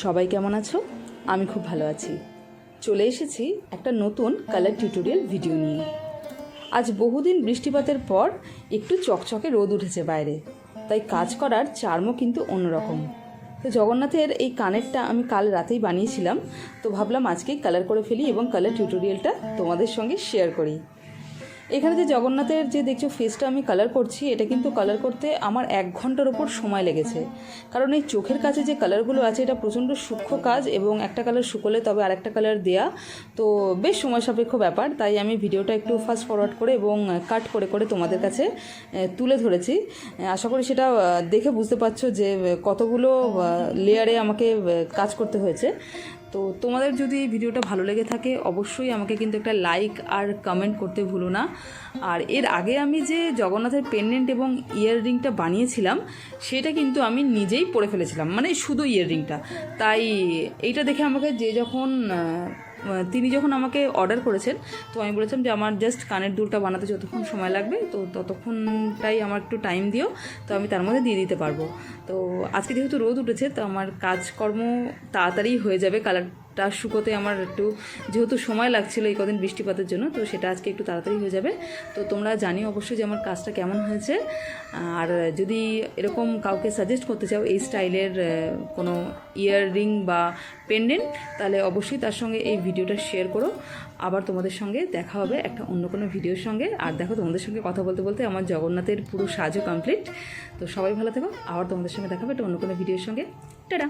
সবাই কেমন আছো? আমি খুব ভালো আছি। চলে এসেছি একটা নতুন কালার টিউটোরিয়াল ভিডিও নিয়ে। আজ বহুদিন বৃষ্টিপাতের পর একটু চকচকে রোদ উঠেছে বাইরে, তাই কাজ করার চার্মও কিন্তু অন্যরকম। তো জগন্নাথের এই কানেরটা আমি কাল রাতেই বানিয়েছিলাম, তো ভাবলাম আজকেই কালার করে ফেলি এবং কালার টিউটোরিয়ালটা তোমাদের সঙ্গে শেয়ার করি। এখানে যে জগন্নাথের যে দেখছো ফেসটা আমি কালার করছি, এটা কিন্তু কালার করতে আমার 1 ঘন্টার ওপর সময় লেগেছে। কারণ এই চোখের কাছে যে কালারগুলো আছে এটা প্রচণ্ড সূক্ষ্ম কাজ, এবং একটা কালার শুকোলে তবে আরেকটা কালার দেয়া, তো বেশ সময় সাপেক্ষ ব্যাপার। তাই আমি ভিডিওটা একটু ফাস্ট ফরওয়ার্ড করে এবং কাট করে করে তোমাদের কাছে তুলে ধরেছি। আশা করি সেটা দেখে বুঝতে পারছো যে কতগুলো লেয়ারে আমাকে কাজ করতে হয়েছে। তো তোমাদের যদি ভিডিওটা ভালো লেগে থাকে অবশ্যই আমাকে কিন্তু একটা লাইক আর কমেন্ট করতে ভুলো না। আর এর আগে আমি যে জগন্নাথের পেন্ডেন্ট এবং ইয়াররিংটা বানিয়েছিলাম সেটা কিন্তু আমি নিজেই পরে ফেলেছিলাম, মানে শুধু ইয়াররিংটা। তাই এইটা দেখে আমাকে তিনি যখন আমাকে অর্ডার করেছেন, তো আমি বলেছিলাম যে আমার জাস্ট কানের দুলটা বানাতে যতক্ষণ সময় লাগবে তো ততক্ষণটাই আমার একটু টাইম দিও, তো আমি তার মধ্যে দিয়ে দিতে পারবো। তো আজকে যেহেতু রোদ উঠেছে তো আমার কাজকর্ম তাড়াতাড়ি হয়ে যাবে। কালারটা শুকোতে আমার একটু যেহেতু সময় লাগছিল এই কদিন বৃষ্টিপাতের জন্য, তো সেটা আজকে একটু তাড়াতাড়ি হয়ে যাবে। তো তোমরা জানিও অবশ্যই যে আমার কাজটা কেমন হয়েছে। আর যদি এরকম কাউকে সাজেস্ট করতে চাও এই স্টাইলের কোনো ইয়াররিং বা পেন্ডেন্ট, তাহলে অবশ্যই তার সঙ্গে এই ভিডিওটা শেয়ার করো। আবার তোমাদের সঙ্গে দেখা হবে একটা অন্য কোনো ভিডিওর সঙ্গে। আর দেখো, তোমাদের সঙ্গে কথা বলতে বলতে আমার জগন্নাথের পুরো সাজও কমপ্লিট। তো সবাই ভালো থেকো, আবার তোমাদের সঙ্গে দেখা হবে একটা অন্য কোনো ভিডিওর সঙ্গে। টাটা।